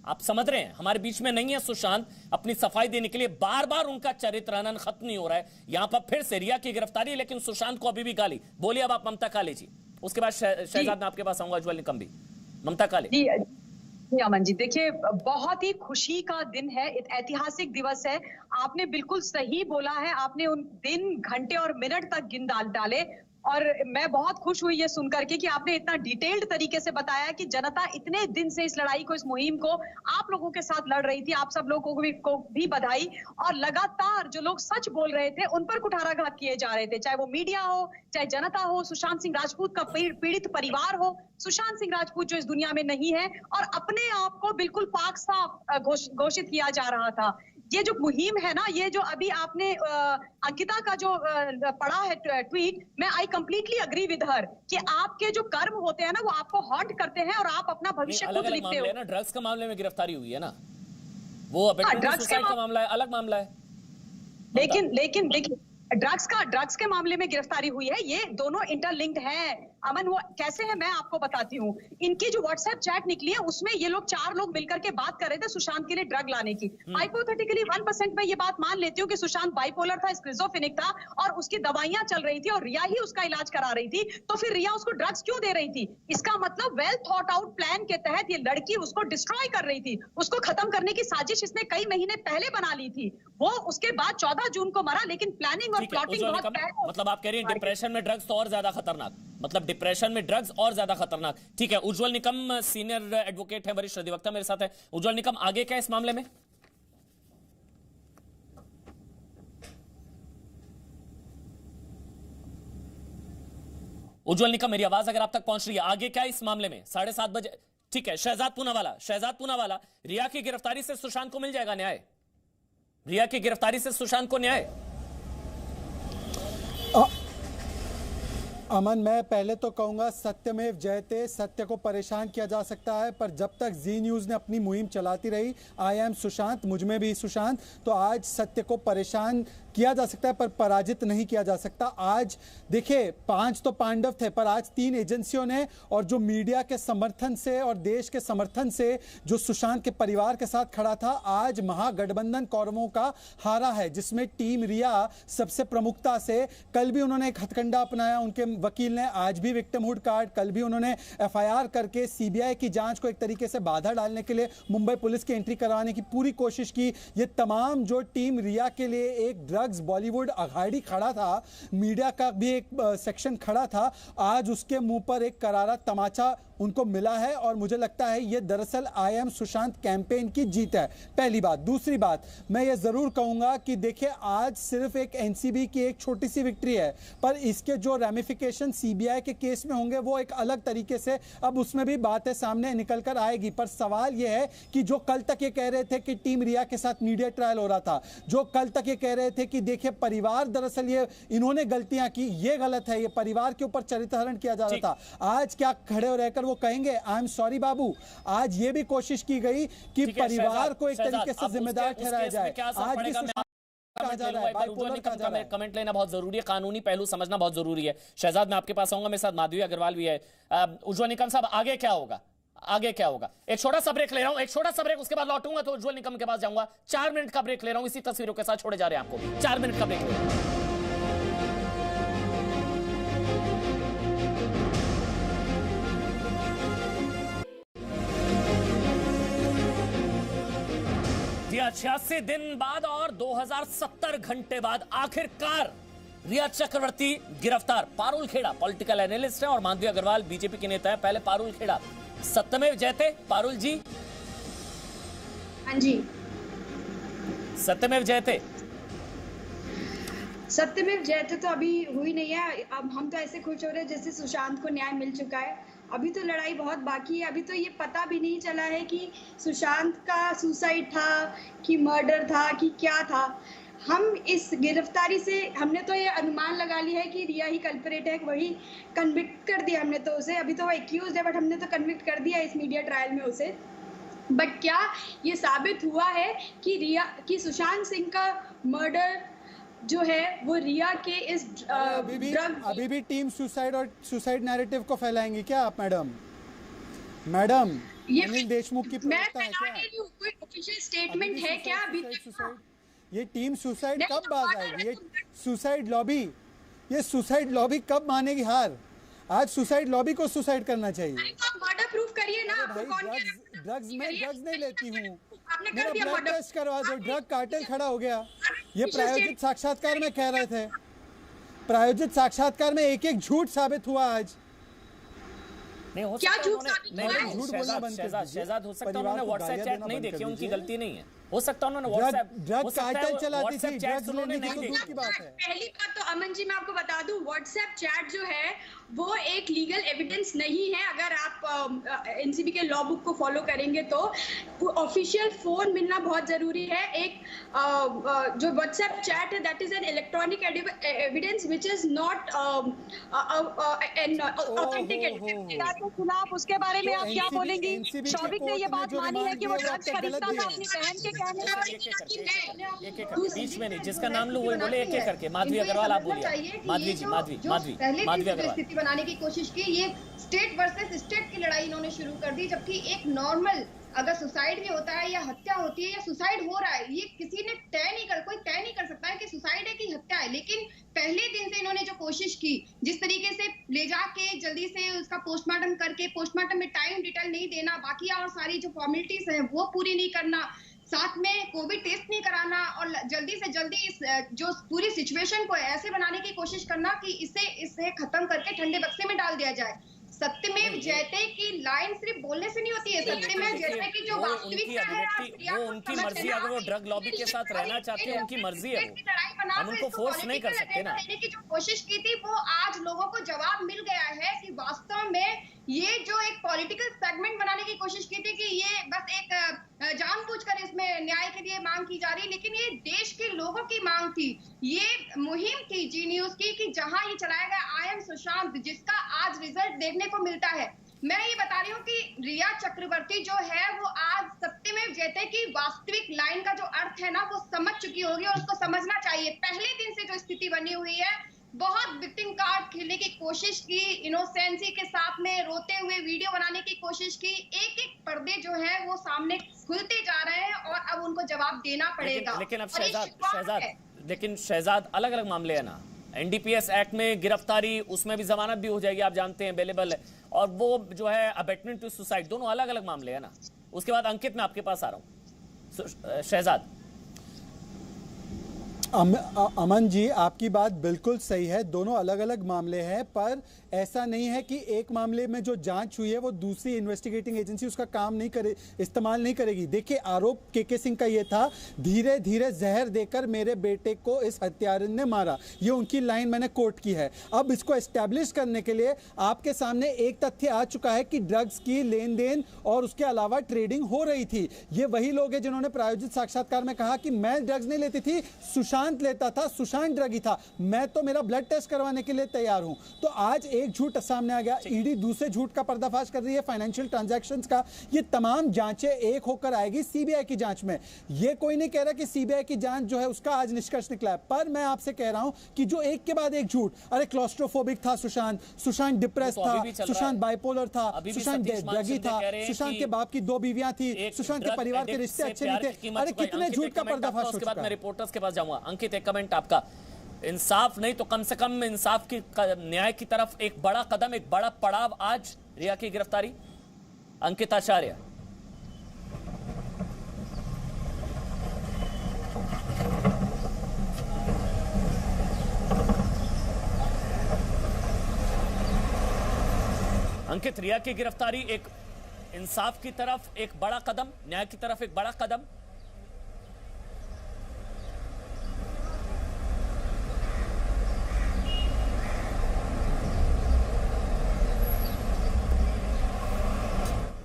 आप समझ रहे हैं, हमारे बीच में नहीं है सुशांत, अपनी सफाई देने के लिए बार बार उनका चरित्र हनन खत्म नहीं हो रहा है। यहां पर फिर से रिया की गिरफ्तारी, लेकिन सुशांत को अभी भी गाली। बोलिए अब आप ममता काले जी, उसके बाद शहजाद मैं आपके पास आऊंगा, उज्जवल निकम भी। ममता काले जी अमन जी, देखिए बहुत ही खुशी का दिन है, एक ऐतिहासिक दिवस है। आपने बिल्कुल सही बोला है, आपने उन दिन, घंटे और मिनट तक गिन डाले और मैं बहुत खुश हुई ये सुनकर के कि आपने इतना डिटेल्ड तरीके से बताया कि जनता इतने दिन से इस लड़ाई को, इस मुहिम को आप लोगों के साथ लड़ रही थी। आप सब लोगों को भी बधाई। और लगातार जो लोग सच बोल रहे थे उन पर कुठाराघात किए जा रहे थे, चाहे वो मीडिया हो, चाहे जनता हो, सुशांत सिंह राजपूत का पीड़ित परिवार हो, सुशांत सिंह राजपूत जो इस दुनिया में नहीं है और अपने आप को बिल्कुल पाक साफ घोषित किया जा रहा था। ये जो मुहिम है ना, ये जो अभी आपने अंकिता का जो पढ़ा है ट्वीट, मैं I completely agree with her कि आपके जो कर्म होते हैं ना वो आपको हॉन्ट करते हैं और आप अपना भविष्य खुद लिखते हो। ना ड्रग्स का मामले में गिरफ्तारी हुई है ना, वो ड्रग्स का मामला है, अलग मामला है। लेकिन देखिए ड्रग्स के मामले में गिरफ्तारी हुई है, ये दोनों इंटरलिंक्ड है। अमन, वो कैसे है मैं आपको बताती हूँ। इनकी जो व्हाट्सएप चैट निकली है उसमें ये लोग 4 लोग मिलकर के बात कर रहे थे सुशांत के लिए ड्रग लाने की। हाइपोथेटिकली 1% में ये बात मान लेती हूँ कि सुशांत बाइपोलर था, स्किज़ोफ्रेनिक था और उसकी दवाइयां चल रही थी और रिया ही उसका इलाज करा रही थी, तो फिर रिया उसको ड्रग्स क्यों दे रही थी? इसका मतलब वेल थॉट आउट प्लान के तहत ये लड़की उसको डिस्ट्रॉय कर रही थी, उसको खत्म करने की साजिश इसने कई महीने पहले बना ली थी। वो उसके बाद 14 जून को मरा, लेकिन प्लानिंग और प्लॉटिंग बहुत पहले। मतलब आप कह रही हैं डिप्रेशन में ड्रग्स तो और ज्यादा खतरनाक, मतलब डिप्रेशन में ड्रग्स और ज्यादा खतरनाक। ठीक है, उज्जवल निकम सीनियर एडवोकेट है, वरिष्ठ अधिवक्ता मेरे साथ है। उज्जवल निकम, आगे क्या इस मामले में? उज्जवल निकम, मेरी आवाज अगर आप तक पहुंच रही है, आगे क्या इस मामले में? 7:30 बजे, ठीक है। शहजाद पूनावाला, रिया की गिरफ्तारी से सुशांत को मिल जाएगा न्याय? रिया की गिरफ्तारी से सुशांत को न्याय? अमन, मैं पहले तो कहूंगा सत्यमेव जयते, सत्य को परेशान किया जा सकता है, पर जब तक जी न्यूज़ ने अपनी मुहिम चलाती रही, आई एम सुशांत, मुझ में भी सुशांत, तो आज सत्य को परेशान किया जा सकता है पर पराजित नहीं किया जा सकता। आज देखिए 5 तो पांडव थे, पर आज 3 एजेंसियों ने और जो मीडिया के समर्थन से और देश के समर्थन से जो सुशांत के परिवार के साथ खड़ा था, आज महागठबंधन कौरवों का हारा है, जिसमें टीम रिया सबसे प्रमुखता से। कल भी उन्होंने एक हथकंडा अपनाया, उनके वकील ने, आज भी विक्टिमहुड कार्ड, कल भी उन्होंने एफआईआर करके सीबीआई की जांच को एक तरीके से बाधा डालने के लिए मुंबई पुलिस की एंट्री करवाने की पूरी कोशिश की। ये तमाम जो टीम रिया के लिए एक ड्रग्स बॉलीवुड अघाड़ी खड़ा था, मीडिया का भी एक सेक्शन खड़ा था, आज उसके मुंह पर एक करारा तमाचा उनको मिला है और मुझे लगता है ये दरअसल आई एम सुशांत कैंपेन की जीत है, पहली बात। दूसरी बात, मैं ये जरूर कहूंगा कि देखिए आज सिर्फ एक एनसीबी की एक छोटी सी विक्ट्री है, पर इसके जो रेमिफिकेशन सीबीआई के केस में होंगे वो एक अलग तरीके से अब उसमें भी बातें सामने निकल कर आएगी। पर सवाल ये है कि जो कल तक ये कह रहे थे कि टीम रिया के साथ मीडिया ट्रायल हो रहा था, जो कल तक ये कह रहे थे कि देखिए परिवार दरअसल ये इन्होंने गलतियां की, ये गलत है, ये परिवार के ऊपर चरित्रहरण किया जा रहा था, आज क्या खड़े हो रहकर वो कहेंगे आई एम सॉरी बाबू? आज ये भी कोशिश की गई कि परिवार को एक तरीके से जिम्मेदार ठहराया जाए। आज भी कमेंट लेना बहुत जरूरी है, कानूनी पहलू समझना बहुत जरूरी है। शहजाद, मैं आपके पास आऊंगा, मेरे साथ माधवी अग्रवाल भी है। उज्जवल निकम साहब, आगे क्या होगा? आगे क्या होगा? एक छोटा सा ब्रेक ले रहा हूं, एक छोटा सा ब्रेक, उसके बाद लौटूंगा तो उज्जवल निकम के पास जाऊंगा। 4 मिनट का ब्रेक ले रहा हूं, इसी तस्वीरों के साथ छोड़े जा रहे हैं आपको। 4 मिनट का ब्रेक ले रहा हूं। रिया 86 दिन बाद और 2070 घंटे बाद आखिरकार रिया चक्रवर्ती गिरफ्तार। पारुल खेड़ा पॉलिटिकल एनालिस्ट है और माधवी अग्रवाल बीजेपी के नेता है। पहले पारुल खेड़ा, सत्यमेव जयते। पारुल जी। हाँ जी। सत्यमेव जयते। सत्यमेव जयते तो अभी हुई नहीं है। अब हम तो ऐसे खुश हो रहे हैं जैसे सुशांत को न्याय मिल चुका है। अभी तो लड़ाई बहुत बाकी है। अभी तो ये पता भी नहीं चला है कि सुशांत का सुसाइड था कि मर्डर था कि क्या था। हम इस गिरफ्तारी से हमने तो ये अनुमान लगा लिया है कि रिया ही कल्परेट है, वही कन्विक्ट कर दिया हमने तो उसे। अभी तो वो एक्यूज है बट हमने तो कन्विक्ट कर दिया इस मीडिया ट्रायल में उसे। बट क्या ये साबित हुआ है कि सुशांत सिंह का मर्डर जो है वो रिया के इस अभी भी टीम सुसाइड और सुसाइड नैरेटिव को फैलाएंगी क्या आप मैडम? अनिल देशमुख की प्रवक्ता है क्या? कोई ऑफिशियल स्टेटमेंट है क्या अभी तक? ये टीम सुसाइड कब बाज आएगी? ये सुसाइड लॉबी कब मानेगी हार? आज सुसाइड लॉबी को सुसाइड करना चाहिए। मर्डर प्रूफ करिए ना। भाई ड्रग्स नहीं लेती हूँ, आपने मेरा कर दिया ब्लड मर्डर। टेस्ट करवा दो, ड्रग कार्टेल खड़ा हो गया। ये प्रायोजित साक्षात्कार में कह रहे थे, प्रायोजित साक्षात्कार में एक एक झूठ साबित हुआ आज। नहीं हो क्या सकता झूठ उन्होंने- साबित नहीं, हुआ है? नहीं, झूठ बोलना बंद कर शहजाद दीजिए। शहजाद हो सकता है परिवार उन्होंने को व्हाट्सएप गालियां चैट देना नहीं बंद देखी, कर उनकी दीजिए। गलती नहीं है। हो सकता है उन्होंने ड्रग हो सकता है कार्टेल चलाती व्हाट्सएप थी, चैट्स ड्रग्स उन्होंने लेने की नहीं तो दूर की देखी। बात है। पहली बात तो अमन जी मैं आपको बता दूं, व्हाट्सएप चैट जो है वो एक लीगल एविडेंस नहीं है। अगर आप एनसीबी के लॉ बुक को फॉलो करेंगे तो ऑफिशियल फोन मिलना बहुत जरूरी है। एक जो व्हाट्सएप चैट है that is an electronic evidence which is not an authentic evidence. के खिलाफ उसके बारे में आप क्या NCB बोलेंगी? के शौविक ने ये कोर्ट में बात जो मानी है कि वो रिमांड ड्रग्स दिया, खरीदता गलत था है। अपनी बहन के कहने पर। एक एक बीच में नहीं, जिसका नाम लो वही बोले एक एक करके। माधवी अग्रवाल आप बोलिए। माधवी जी, माधवी अग्रवाल। स्थिति बनाने की कोशिश की, ये स्टेट वर्सेस स्टेट की लड़ाई इन्होंने शुरू कर दी। जबकि एक नॉर्मल अगर सुसाइड भी होता है या हत्या होती है या सुसाइड हो रहा है, ये किसी ने कोई तय नहीं कर सकता है कि सुसाइड है कि हत्या है। लेकिन पहले दिन से इन्होंने जो कोशिश की, जिस तरीके से ले जाके जल्दी से उसका पोस्टमार्टम करके, पोस्टमार्टम में टाइम डिटेल नहीं देना, बाकी और सारी जो फॉर्मेलिटीज है वो पूरी नहीं करना, साथ में कोविड टेस्ट नहीं कराना और जल्दी से जल्दी इस जो पूरी सिचुएशन को ऐसे बनाने की कोशिश करना कि इसे खत्म करके ठंडे बक्से में डाल दिया जाए। सत्यमेव जयते की लाइन सिर्फ बोलने से नहीं होती है। सत्यमेव जयते की जो वास्तविकता है, वो उनकी मर्जी। अगर वो ड्रग लॉबी के साथ रहना चाहते हैं उनकी मर्जी है, वो हम उनको फोर्स नहीं कर सकते ना। की जो कोशिश की थी वो आज लोगों को जवाब मिल गया है कि वास्तव में ये जो एक पॉलिटिकल सेगमेंट बनाने की कोशिश की थी कि ये बस एक जानबूझकर इसमें न्याय के लिए मांग की जा रही, लेकिन ये देश के लोगों की मांग थी। ये मुहिम थी जी न्यूज की कि जहां ये चलाया गया आई एम सुशांत, जिसका आज रिजल्ट देखने को मिलता है। मैं ये बता रही हूँ कि रिया चक्रवर्ती जो है वो आज सत्यमेव जयते की वास्तविक लाइन का जो अर्थ है ना वो समझ चुकी होगी और उसको समझना चाहिए। पहले दिन से जो स्थिति बनी हुई है, बहुत विक्टिम कार्ड खेलने की कोशिश की, इनोसेंसी के साथ में रोते हुए वीडियो बनाने की कोशिश की। एक एक पर्दे जो है वो सामने खुलते जा रहे हैं और अब उनको जवाब देना पड़ेगा। लेकिन अब शहजाद अलग अलग मामले है ना। एनडीपीएस एक्ट में गिरफ्तारी, उसमें भी जमानत भी हो जाएगी, आप जानते हैं अवेलेबल है। और वो जो है अबेटमेंट टू सुसाइड, दोनों अलग अलग मामले है ना। उसके बाद अंकित मैं आपके पास आ रहा हूं। शहजाद। अमन जी आपकी बात बिल्कुल सही है, दोनों अलग अलग मामले हैं, पर ऐसा नहीं है कि एक मामले में जो जांच हुई है वो दूसरी इन्वेस्टिगेटिंग एजेंसी उसका काम नहीं करे, इस्तेमाल नहीं करेगी। देखिए आरोप के सिंह का ये था, धीरे धीरे जहर देकर मेरे बेटे को इस हत्यारे ने मारा, ये उनकी लाइन मैंने कोट की है। अब इसको एस्टैब्लिश करने के लिए आपके सामने एक तथ्य आ चुका है कि ड्रग्स की लेन देन और उसके अलावा ट्रेडिंग हो रही थी। ये वही लोग हैं जिन्होंने प्रायोजित साक्षात्कार में कहा कि मैं ड्रग्स नहीं लेती थी, सुशांत लेता था, सुशांत ड्रगी था, मैं तो मेरा ब्लड टेस्ट करवाने के लिए तैयार हूं। तो आज एक झूठ सामने आ गया, ईडी दूसरे झूठ का पर्दाफाश कर रही है, फाइनेंशियल ट्रांजैक्शंस का। ये तमाम जांचें एक होकर आएगी सीबीआई की जांच में। ये कोई नहीं कह रहा कि सीबीआई की जांच जो है उसका आज निष्कर्ष निकला है, पर मैं आपसे कह रहा हूं कि जो एक के बाद एक झूठ, अरे क्लॉस्ट्रोफोबिक था सुशांत, सुशांत डिप्रेस था, सुशांत बाइपोलर था, सुशांत ड्रगी था, सुशांत के बाप की 2 बीवियां थी, सुशांत के परिवार के रिश्ते अच्छे नहीं थे। अरे कितने झूठ का पर्दाफाश हो चुका है। मैं रिपोर्टर्स के पास जाऊंगा। अंकित एक कमेंट आपका। इंसाफ नहीं तो कम से कम इंसाफ की न्याय की तरफ एक बड़ा कदम, एक बड़ा पड़ाव आज रिया की गिरफ्तारी। अंकित आचार्य। अंकित, रिया की गिरफ्तारी एक इंसाफ की तरफ एक बड़ा कदम, न्याय की तरफ एक बड़ा कदम।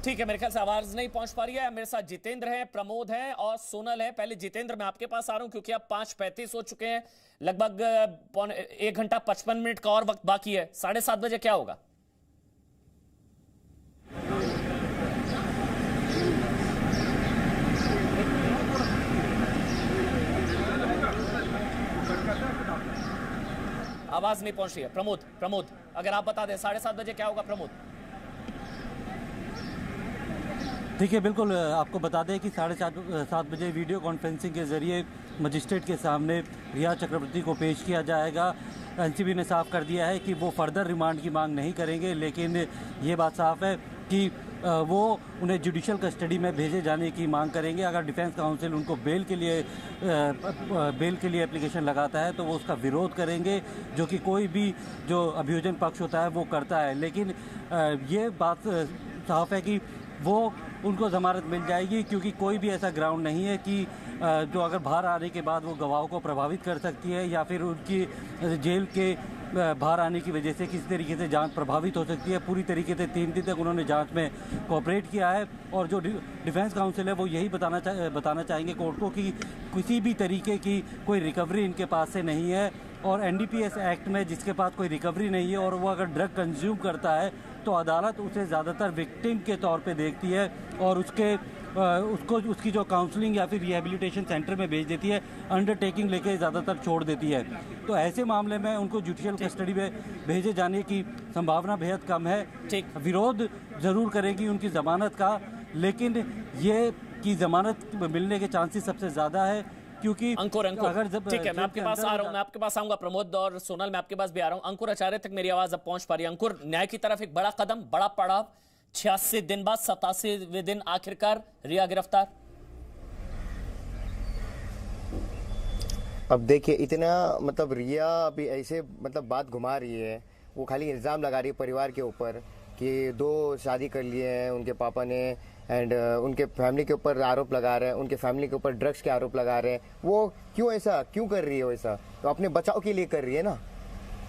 ठीक है, मेरे ख्याल से आवाज नहीं पहुंच पा रही है। मेरे साथ जितेंद्र है, प्रमोद है और सोनल है। पहले जितेंद्र मैं आपके पास आ रहा हूं क्योंकि अब 5:35 हो चुके हैं, लगभग 1 घंटा 55 मिनट का और वक्त बाकी है। 7:30 बजे क्या होगा? आवाज नहीं पहुंच रही है। प्रमोद अगर आप बता दें 7:30 बजे क्या होगा प्रमोद? देखिए बिल्कुल आपको बता दें कि 7:30 बजे वीडियो कॉन्फ्रेंसिंग के जरिए मजिस्ट्रेट के सामने रिया चक्रवर्ती को पेश किया जाएगा। एनसीबी ने साफ कर दिया है कि वो फर्दर रिमांड की मांग नहीं करेंगे, लेकिन ये बात साफ है कि वो उन्हें जुडिशियल कस्टडी में भेजे जाने की मांग करेंगे। अगर डिफेंस काउंसिल उनको बेल के लिए एप्लीकेशन लगाता है तो वो उसका विरोध करेंगे, जो कि कोई भी जो अभियोजन पक्ष होता है वो करता है। लेकिन ये बात साफ है कि वो उनको ज़मानत मिल जाएगी, क्योंकि कोई भी ऐसा ग्राउंड नहीं है कि जो अगर बाहर आने के बाद वो गवाहों को प्रभावित कर सकती है या फिर उनकी जेल के बाहर आने की वजह से किसी तरीके से जांच प्रभावित हो सकती है। पूरी तरीके से 3 दिन तक उन्होंने जांच में कोऑपरेट किया है और जो डिफेंस काउंसिल है वो यही बताना चाहेंगे कोर्ट को कि किसी भी तरीके की कोई रिकवरी इनके पास से नहीं है। और एनडीपीएस एक्ट में जिसके पास कोई रिकवरी नहीं है और वो अगर ड्रग कंज्यूम करता है तो अदालत उसे ज़्यादातर विक्टिम के तौर पे देखती है और उसकी जो काउंसलिंग या फिर रिहेबिलिटेशन सेंटर में भेज देती है, अंडरटेकिंग लेके ज़्यादातर छोड़ देती है। तो ऐसे मामले में उनको जुडिशियल कस्टडी में भेजे जाने की संभावना बेहद कम है। विरोध ज़रूर करेगी उनकी ज़मानत का, लेकिन ये कि ज़मानत मिलने के चांसेस सबसे ज़्यादा है, क्योंकि अंकुर ठीक है, मैं आपके पास आ रहा हूं, मैं आपके पास आऊंगा। प्रमोद और सोनल, मैं आपके पास भी आ रहा हूं। अंकुर आचार्य तक मेरी आवाज अब पहुंच पा रही है। अंकुर, न्याय की तरफ एक बड़ा कदम, बड़ा पड़ाव, 86 दिन बाद 87वें दिन आखिरकार रिया गिरफ्तार। अब देखिए, इतना मतलब रिया अभी ऐसे मतलब बात घुमा रही है, वो खाली इल्ज़ाम लगा रही है परिवार के ऊपर कि 2 शादी कर लिए हैं उनके पापा ने, एंड उनके फैमिली के ऊपर आरोप लगा रहे हैं, उनके फैमिली के ऊपर ड्रग्स के आरोप लगा रहे हैं। वो क्यों कर रही है वैसा? तो अपने बचाव के लिए कर रही है ना,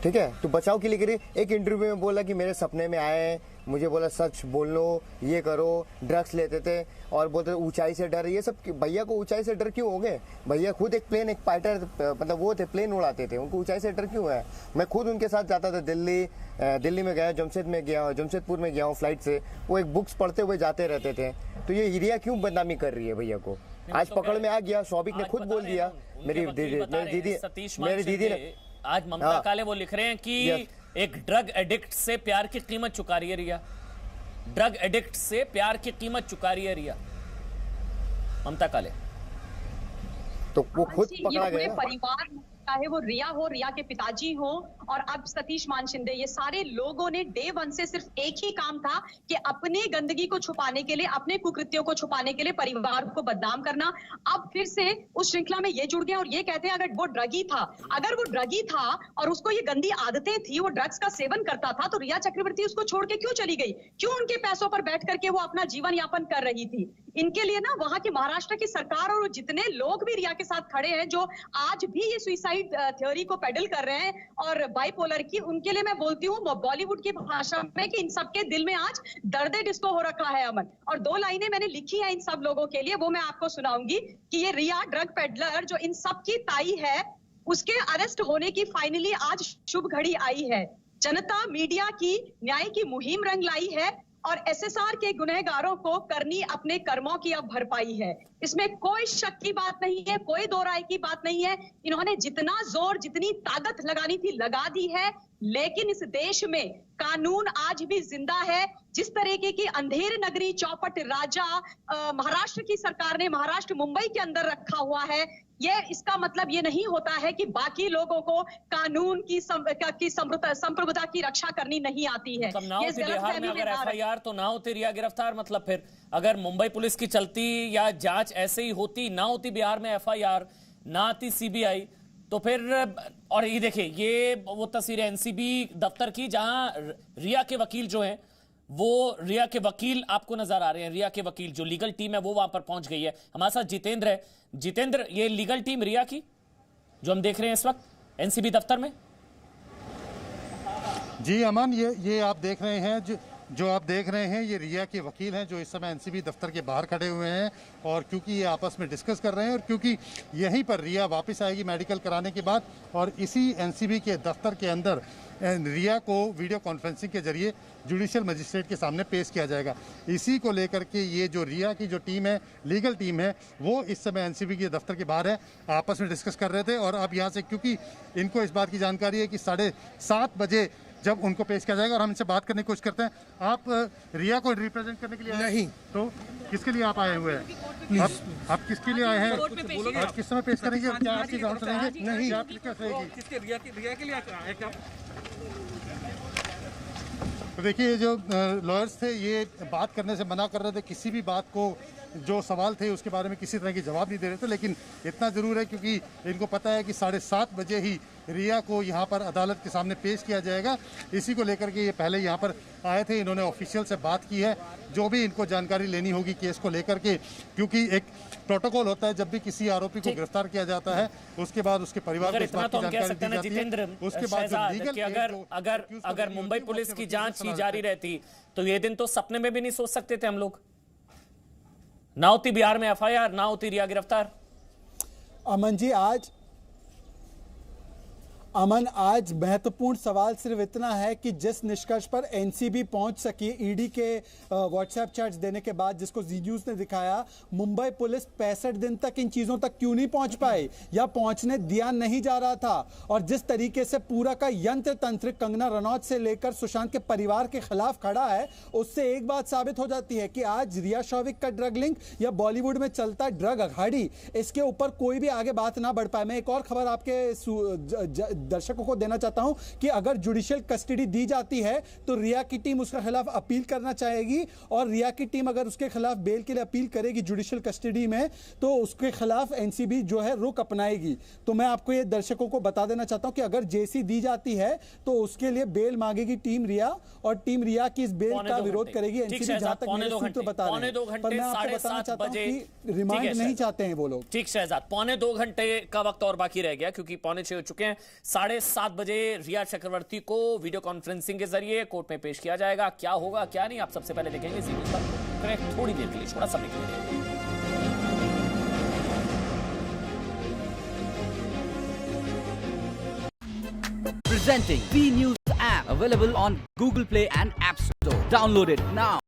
ठीक है? तो बचाव के लिए कर रही है। एक इंटरव्यू में बोला कि मेरे सपने में आए, मुझे बोला सच बोल लो, ये करो, ड्रग्स लेते थे और बोलते ऊंचाई से डर। ये सब भैया को ऊंचाई से डर क्यों हो गए? भैया खुद एक फाइटर मतलब वो थे, प्लेन उड़ाते थे, उनको ऊंचाई से डर क्यों है? मैं खुद उनके साथ जाता था दिल्ली में गया, जमशेदपुर में गया हूँ फ्लाइट से। वो एक बुक्स पढ़ते हुए जाते रहते थे। तो ये रिया क्यों बदनामी कर रही है भैया को? आज पकड़ में आ गया, शौबिक ने खुद बोल दिया, मेरी दीदी ने आज ममता काले वो लिख रहे हैं कि एक ड्रग एडिक्ट से प्यार की कीमत चुका रही है रिया। ड्रग एडिक्ट से प्यार की कीमत चुका रही है रिया, ममता काले। तो वो खुद पकड़ा गया। परिवार चाहे वो रिया हो, रिया के पिताजी हो और अब सतीश मान शिंदे, ये सारे लोगों ने डे 1 से सिर्फ एक ही काम था कि अपनी गंदगी को छुपाने के लिए, अपने कुकृत्यों को छुपाने के लिए परिवार को बदनाम करना। अब फिर से उस श्रृंखला में ये जुड़ गया और ये कहते हैं अगर वो ड्रगी था और उसको ये गंदी आदतें थी, वो ड्रग्स का सेवन करता था, तो रिया चक्रवर्ती उसको छोड़ के क्यों चली गई? क्यों उनके पैसों पर बैठ करके वो अपना जीवन यापन कर रही थी? इनके लिए ना वहां की महाराष्ट्र की सरकार और जितने लोग भी रिया के साथ खड़े हैं, जो आज भी ये सुसाइड थ्योरी को पेडल कर रहे हैं और बाइपोलर की, उनके लिए मैं बोलती हूँ बॉलीवुड की भाषा में कि इन सबके दिल में आज दर्द डिस्को हो रखा है अमन। और 2 लाइनें मैंने लिखी है इन सब लोगों के लिए, वो मैं आपको सुनाऊंगी कि ये रिया ड्रग पेडलर जो इन सब की ताई है, उसके अरेस्ट होने की फाइनली आज शुभ घड़ी आई है। जनता मीडिया की न्याय की मुहिम रंग लाई है और एसएसआर के गुनहगारों को करनी अपने कर्मों की अब भरपाई है। इसमें कोई शक की बात नहीं है, कोई दो राय की बात नहीं है। इन्होंने जितना जोर, जितनी ताकत लगानी थी लगा दी है, लेकिन इस देश में कानून आज भी जिंदा है। जिस तरीके की अंधेर नगरी चौपट राजा महाराष्ट्र की सरकार ने महाराष्ट्र मुंबई के अंदर रखा हुआ है, ये इसका मतलब ये नहीं होता है कि बाकी लोगों को कानून की संप्रभुता की रक्षा करनी नहीं आती है। ये बिहार में अगर एफआईआर तो ना होती रिया गिरफ्तार, मतलब फिर अगर मुंबई पुलिस की चलती या जांच ऐसे ही होती, ना होती बिहार में एफआईआर, ना आती सीबीआई, तो फिर और ये देखिए ये वो तस्वीर है एनसीबी दफ्तर की जहां रिया के वकील जो हैं, वो रिया के वकील आपको नजर आ रहे हैं। रिया के वकील जो लीगल टीम है वो वहां पर पहुंच गई है। हमारे साथ जितेंद्र है। जितेंद्र, ये लीगल टीम रिया की जो हम देख रहे हैं इस वक्त एनसीबी दफ्तर में। जी अमन, ये आप देख रहे हैं जो आप देख रहे हैं ये रिया के वकील हैं जो इस समय एनसीबी दफ्तर के बाहर खड़े हुए हैं। और क्योंकि ये आपस में डिस्कस कर रहे हैं और क्योंकि यहीं पर रिया वापस आएगी मेडिकल कराने के बाद, और इसी एनसीबी के दफ्तर के अंदर रिया को वीडियो कॉन्फ्रेंसिंग के जरिए जुडिशियल मजिस्ट्रेट के सामने पेश किया जाएगा। इसी को लेकर के ये जो रिया की जो टीम है, लीगल टीम है, वो इस समय एनसीबी के दफ्तर के बाहर है, आपस में डिस्कस कर रहे थे। और अब यहाँ से क्योंकि इनको इस बात की जानकारी है कि 7:30 बजे जब उनको पेश किया जाएगा, और हम इनसे बात करने की कोशिश करते हैं। आप रिया को रिप्रेजेंट करने के लिए नहीं, तो किसके लिए आप आए हुए हैं? आप किसके लिए आए हैं? आप किस समय पेश करेंगे? क्या आपकी ग्राउंड सुनेंगे? नहीं, आप किसके लिए? रिया के लिए आए क्या? तो देखिए जो लॉयर्स थे ये बात करने से मना कर रहे थे, किसी भी बात को जो सवाल थे उसके बारे में किसी तरह की जवाब नहीं दे रहे थे। लेकिन इतना ज़रूर है क्योंकि इनको पता है कि 7:30 बजे ही रिया को यहाँ पर अदालत के सामने पेश किया जाएगा। इसी को लेकर के ये पहले यहाँ पर आए थे, इन्होंने ऑफिशियल से बात की है, जो भी इनको जानकारी लेनी होगी केस को लेकर के, क्योंकि एक प्रोटोकॉल होता है जब भी किसी आरोपी को गिरफ्तार किया जाता है उसके बाद उसके परिवार को इस बात की जानकारी दी जाती है। उसके बाद जो लीगल अगर मुंबई पुलिस की जांच ही जारी रहती तो ये दिन तो सपने में भी नहीं सोच सकते थे हम लोग। ना होती बिहार में एफआईआर, ना होती रिया गिरफ्तार। अमन जी आज महत्वपूर्ण सवाल सिर्फ इतना है कि जिस निष्कर्ष पर एनसीबी पहुंच सकी ईडी के व्हाट्सएप चैट्स देने के बाद, जिसको जी न्यूज ने दिखाया, मुंबई पुलिस 65 दिन तक इन चीजों तक क्यों नहीं पहुंच पाई या पहुंचने दिया नहीं जा रहा था। और जिस तरीके से पूरा का यंत्र तंत्र कंगना रनौत से लेकर सुशांत के परिवार के खिलाफ खड़ा है, उससे एक बात साबित हो जाती है कि आज रिया शौविक का ड्रग लिंक या बॉलीवुड में चलता ड्रग अघाड़ी, इसके ऊपर कोई भी आगे बात ना बढ़ पाए। मैं एक और खबर आपके दर्शकों को देना चाहता हूं कि अगर जुडिशियल कस्टडी दी जाती है तो रिया की टीम उसके खिलाफ अपील करना चाहेगी, और रिया की टीम अगर उसके खिलाफ बेल के लिए अपील करेगी जुडिशियल कस्टडी में तो उसके खिलाफ एनसीबी जो है रुख अपनाएगी। तो मैं आपको ये दर्शकों को बता देना चाहता हूं कि अगर जेसी दी जाती है तो उसके लिए बेल मांगेगी टीम रिया, और टीम रिया की इस बेल का विरोध करेगी। एनसीबी जहां तक मेरे सूत्र बता रहे हैं, पर मैं आपको बताना चाहता हूं कि रिमांड नहीं चाहते हैं वो लोग। ठीक शहजाद, 2.25 घंटे का वक्त और बाकी रह गया क्योंकि 6:45 हो चुके हैं। 7:30 बजे रिया चक्रवर्ती को वीडियो कॉन्फ्रेंसिंग के जरिए कोर्ट में पेश किया जाएगा। क्या होगा क्या नहीं आप सबसे पहले देखेंगे जी न्यूज़ पर। थोड़ी देर के लिए, थोड़ा समय के लिए। Presenting B News app, available on Google Play and App Store. Download it now.